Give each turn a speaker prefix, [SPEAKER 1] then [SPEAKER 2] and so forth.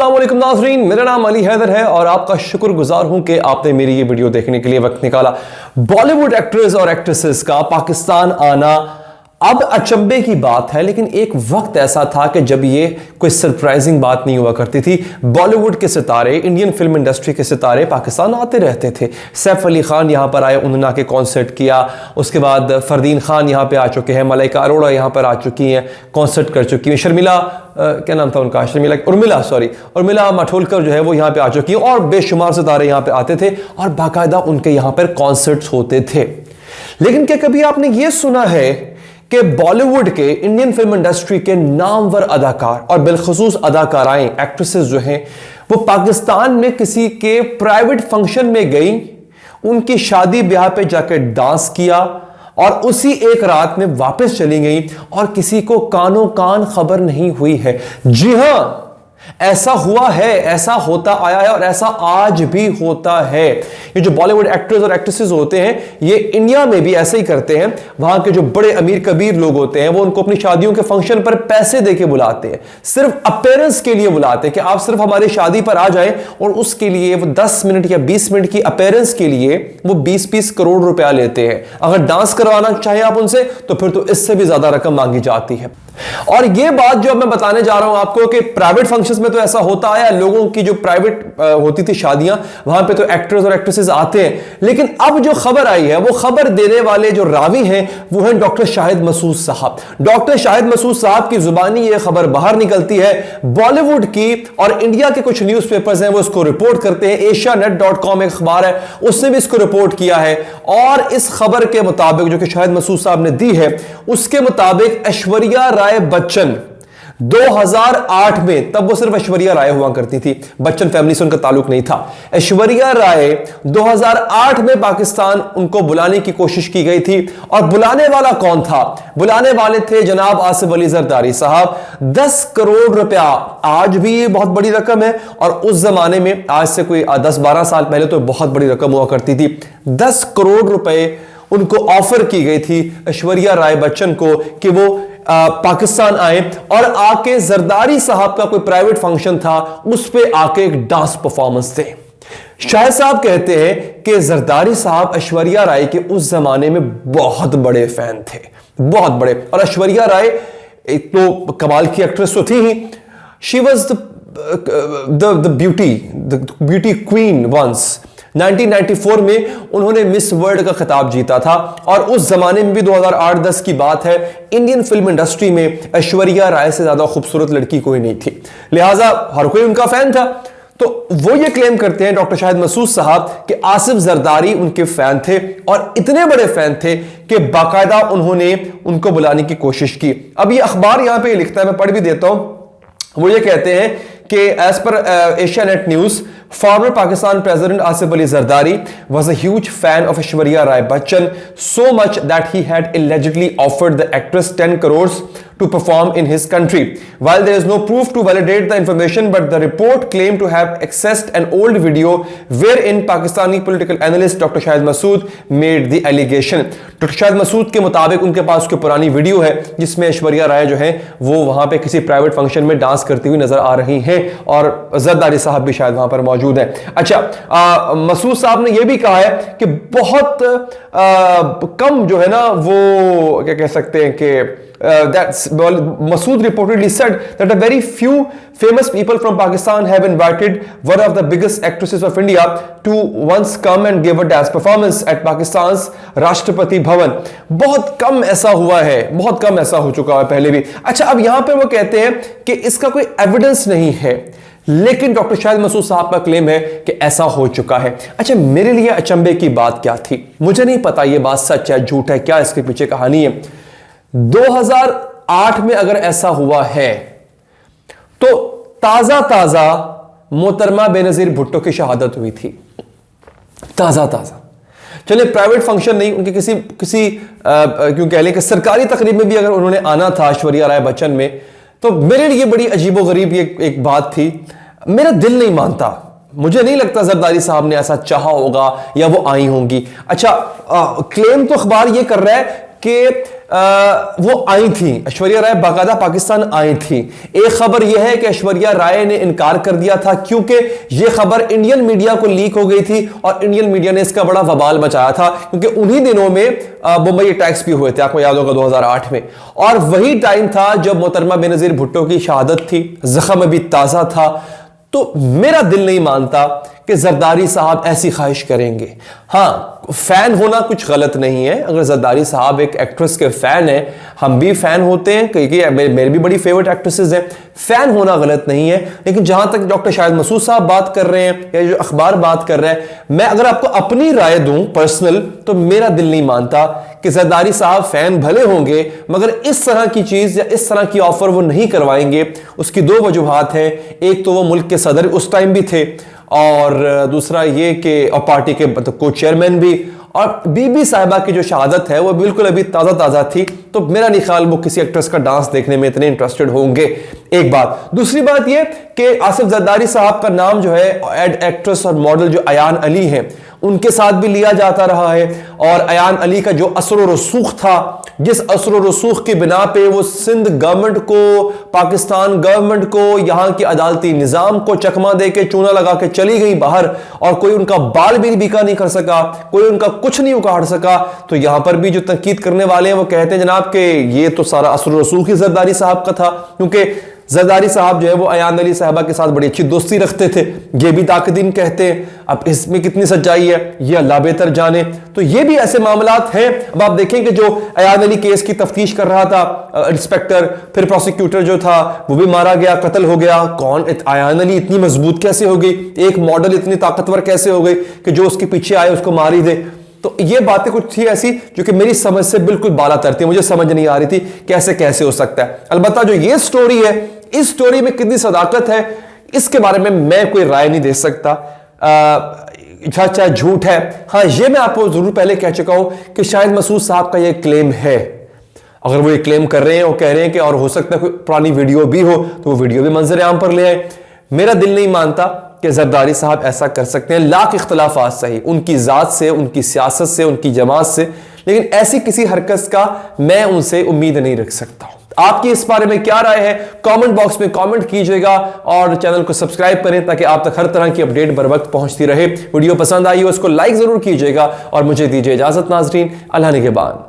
[SPEAKER 1] अस्सलाम वालेकुम नाज़रीन, मेरा नाम अली हैदर है और आपका शुक्रगुजार हूं कि आपने मेरी ये वीडियो देखने के लिए वक्त निकाला। बॉलीवुड एक्टर्स और एक्ट्रेसेस का पाकिस्तान आना अब अचंभे की बात है, लेकिन एक वक्त ऐसा था कि जब ये कोई सरप्राइजिंग बात नहीं हुआ करती थी। बॉलीवुड के सितारे, इंडियन फिल्म इंडस्ट्री के सितारे पाकिस्तान आते रहते थे। सैफ अली खान यहाँ पर आए, उन्होंने आके कॉन्सर्ट किया। उसके बाद फरदीन खान यहाँ पे आ चुके हैं, मलाइका अरोड़ा यहाँ पर आ चुकी हैं, कॉन्सर्ट कर चुकी हैं। शर्मिला क्या नाम था उनका, उर्मिला माटोलकर जो है वो यहाँ पे आ चुकी हैं और बेशुमार सितारे यहाँ पे आते थे और बाकायदा उनके यहाँ पर कॉन्सर्ट्स होते थे। लेकिन क्या कभी आपने ये सुना है कि बॉलीवुड के, इंडियन फिल्म इंडस्ट्री के नामवर अदाकार और बिलखुसूस अदाकाराएं, एक्ट्रेसेस जो हैं वो पाकिस्तान में किसी के प्राइवेट फंक्शन में गई, उनकी शादी ब्याह पे जाकर डांस किया और उसी एक रात में वापस चली गई और किसी को कानों कान खबर नहीं हुई है? जी हां, ऐसा हुआ है, ऐसा होता आया है और ऐसा आज भी होता है। ये जो बॉलीवुड एक्टर्स और एक्ट्रेसेस होते हैं ये इंडिया में भी ऐसे ही करते हैं। वहां के जो बड़े अमीर कबीर लोग होते हैं वो उनको अपनी शादियों के फंक्शन पर पैसे देके बुलाते हैं, सिर्फ अपीयरेंस के लिए बुलाते हैं कि आप सिर्फ हमारी शादी पर आ जाएं, और उसके लिए वो 10 मिनट या 20 मिनट की अपीयरेंस के लिए वो 20-20 करोड़ रुपया लेते हैं। अगर डांस करवाना चाहें आप उनसे तो फिर तो इससे भी ज्यादा रकम मांगी जाती है। और ये बात जो मैं बताने जा रहा हूं आपको कि प्राइवेट फंक्शंस में तो ऐसा होता है, लोगों की जो प्राइवेट होती थी शादियां, वहां पे तो एक्टर्स और एक्ट्रेसेस आते हैं। लेकिन अब जो खबर आई है वो खबर देने वाले जो रावी हैं वो हैं डॉक्टर शाहिद मसूद साहब। डॉक्टर शाहिद मसूद साहब की जुबानी ये खबर बाहर निकलती है, बॉलीवुड की और इंडिया के कुछ न्यूज़पेपर्स हैं वो इसको रिपोर्ट करते हैं। asianet.com एक अखबार है उसने भी इसको रिपोर्ट किया है और इस खबर के मुताबिक जो कि शाहिद मसूद साहब ने दी है उसके मुताबिक ऐश्वर्या राय बच्चन 2008 में, तब वो सिर्फ ऐश्वर्या राय हुआ करती थी, बच्चन फैमिली से उनका ताल्लुक नहीं था। ऐश्वर्या राय 2008 में पाकिस्तान उनको बुलाने की कोशिश की गई थी और बुलाने वाला कौन था? बुलाने वाले थे जनाब आसिफ अली जरदारी साहब। 10 करोड़ रुपया, आज भी ये बहुत बड़ी रकम है और उस जमाने में, आज से कोई 10-12 साल पहले तो बहुत बड़ी रकम हुआ करती थी। 10 करोड़ रुपए उनको ऑफर की गई थी ऐश्वर्या राय बच्चन को कि वो पाकिस्तान आए और आके जरदारी साहब का कोई प्राइवेट फंक्शन था उस पे आके एक डांस परफॉर्मेंस दे। शाहिद साहब कहते हैं कि जरदारी साहब ऐश्वर्या राय के उस जमाने में बहुत बड़े फैन थे, बहुत बड़े। और ऐश्वर्या राय एक तो कमाल की एक्ट्रेस तो थी ही, she was the beauty queen once. 1994 में उन्होंने मिस वर्ल्ड का खिताब जीता था और उस जमाने में भी 2008-10 की बात है, इंडियन फिल्म इंडस्ट्री में ऐश्वर्या राय से ज्यादा खूबसूरत लड़की कोई नहीं थी, लिहाजा हर कोई उनका फैन था। तो वो ये क्लेम करते हैं डॉक्टर शाहिद मसूद साहब कि आसिफ जरदारी उनके फैन थे और इतने बड़े फैन थे कि बाकायदा उन्होंने उनको बुलाने की कोशिश की। अब ये अखबार यहां पे लिखता है, मैं पढ़ भी देता हूं। वो ये कहते हैं कि as per Asianet news, former Pakistan President Asif Ali Zardari was a huge fan of Aishwarya Rai Bachchan, so much that he had allegedly offered the actress 10 crores to perform in his country. While there is no proof to validate the information, but the report claimed to have accessed an old video wherein Pakistani political analyst Dr. Shahid Masood made the allegation. Dr. Shahid Masood के मुताबिक उनके पास कोई पुरानी video है जिसमें ऐश्वर्या राय जो है वो वहां पे किसी प्राइवेट फंक्शन में डांस करती हुई नजर आ रही हैं और जरदारी साहब भी शायद वहां पर मौजूद है। अच्छा, मसूद साहब ने यह भी कहा है कि बहुत कम जो है ना, वो क्या कह सकते हैं कि Masood reportedly said that a very few famous people from Pakistan have invited one of the biggest actresses of India to once come and give a dance performance at Pakistan's Rashtrapati Bhavan. बहुत कम ऐसा हुआ है, बहुत कम ऐसा हो चुका है पहले भी। अच्छा, अब यहां पे वो कहते हैं कि इसका कोई एविडेंस नहीं है, लेकिन डॉक्टर शाहिद मसूद साहब का क्लेम है कि ऐसा हो चुका है। अच्छा, मेरे लिए अचंभे की बात क्या थी, मुझे नहीं पता ये बात सच है झूठ है, क्या इसके पीछे कहानी है। 2008 में अगर ऐसा हुआ है तो ताजा मोहतरमा बेनजीर भुट्टो की शहादत हुई थी, ताजा। चलिए, प्राइवेट फंक्शन नहीं, उनके किसी क्यों कह लें कि सरकारी तकरीब में भी अगर उन्होंने आना था ऐश्वर्या राय बच्चन में, तो मेरे लिए बड़ी अजीबोगरीब ये एक बात थी। मेरा दिल नहीं मानता, मुझे नहीं लगता जरदारी साहब ने ऐसा चाहा होगा या वो आई होंगी। अच्छा, क्लेम तो अखबार ये कर रहा है कि वो आई थी, ऐश्वर्या राय बाकायदा पाकिस्तान आई थी। एक खबर यह है कि ऐश्वर्या राय ने इनकार कर दिया था क्योंकि यह खबर इंडियन मीडिया को लीक हो गई थी और इंडियन मीडिया ने इसका बड़ा बवाल मचाया था, क्योंकि उन्हीं दिनों में मुंबई अटैक्स भी हुए थे, आपको याद होगा 2008 में, और वही टाइम था जब मोहतरमा बेनजीर भुट्टो की शहादत थी, जख्म अभी ताजा था। तो मेरा दिल नहीं मानता कि जरदारी साहब ऐसी ख्वाहिश करेंगे। हाँ, फैन होना कुछ गलत नहीं है, अगर जरदारी साहब एक एक्ट्रेस के फैन हैं, हम भी फैन होते हैं, क्योंकि मेरी भी बड़ी फेवरेट एक्ट्रेसेस हैं, फैन होना गलत नहीं है। लेकिन जहां तक डॉक्टर शाहिद मसूद साहब बात कर रहे हैं या जो अखबार बात कर रहा है, मैं अगर आपको अपनी राय दूं पर्सनल, तो मेरा दिल नहीं मानता कि जरदारी साहब फैन भले होंगे मगर इस तरह की चीज या इस तरह की ऑफर वो नहीं करवाएंगे। उसकी दो वजूहात हैं, एक तो वो मुल्क के सदर उस टाइम भी थे, और दूसरा ये कि पार्टी के को चेयरमैन भी, और बीबी साहिबा की जो शहादत है वो बिल्कुल अभी ताज़ा ताज़ा थी, तो मेरा नहीं ख्याल वो किसी एक्ट्रेस का डांस देखने में इतने इंटरेस्टेड होंगे। एक बात। दूसरी बात ये कि आसिफ जरदारी साहब का नाम जो है एक्ट्रेस और मॉडल जो अयान अली हैं उनके साथ भी लिया जाता रहा है, और अयान अली का जो असर व रसूख था, जिस असर व रसूख के बिना पे वो सिंध गवर्नमेंट को, पाकिस्तान गवर्नमेंट को, यहां के अदालती निजाम को चकमा दे के चूना लगा के चली गई बाहर, और कोई उनका बाल भी बीका नहीं कर सका, कोई उनका कुछ नहीं उखाड़ सका। तो यहां पर भी जो तनकीद करने वाले हैं वो कहते हैं जनाब कि ये तो सारा असर व रसूख ही जरदारी साहब का था, क्योंकि जरदारी साहब जो है वो अयान अली साहबा के साथ बड़ी अच्छी दोस्ती रखते थे, ये भी ताकदीन कहते हैं। अब इसमें कितनी सच्चाई है ये अल्लाह बेहतर जाने। तो ये भी ऐसे मामलात हैं। अब आप देखें कि जो अयान अली केस की तफ्तीश कर रहा था इंस्पेक्टर, फिर प्रोसिक्यूटर जो था वो भी मारा गया, कत्ल हो गया। कौन अयान अली इतनी मजबूत कैसे हो गई, एक मॉडल इतनी ताकतवर कैसे हो गई कि जो उसके पीछे आए उसको मार ही दे। तो ये बातें कुछ थी ऐसी जो कि मेरी समझ से बिल्कुल बाला तरती, मुझे समझ नहीं आ रही थी कैसे कैसे हो सकता है। अलबत्ता जो ये स्टोरी है, इस स्टोरी में कितनी सदाकत है इसके बारे में मैं कोई राय नहीं दे सकता, चाहे झूठ है। हाँ, ये मैं आपको जरूर पहले कह चुका हूं कि शाहिद मसूद साहब का ये क्लेम है। अगर वो ये क्लेम कर रहे हैं, वो कह रहे हैं कि और हो सकता है कोई पुरानी वीडियो भी हो, तो वो वीडियो भी मंजर आम पर ले आए। मेरा दिल नहीं मानता कि जरदारी साहब ऐसा कर सकते हैं, लाख इख्तलाफात सही उनकी जात से, उनकी सियासत से, उनकी जमात से, लेकिन ऐसी किसी हरकत का मैं उनसे उम्मीद नहीं रख सकता हूं। आपकी इस बारे में क्या राय है, कमेंट बॉक्स में कमेंट कीजिएगा, और चैनल को सब्सक्राइब करें ताकि आप तक हर तरह की अपडेट बर वक्त पहुंचती रहे। वीडियो पसंद आई हो उसको लाइक जरूर कीजिएगा, और मुझे दीजिए इजाजत नाजरीन, अल्लाह निगहबान।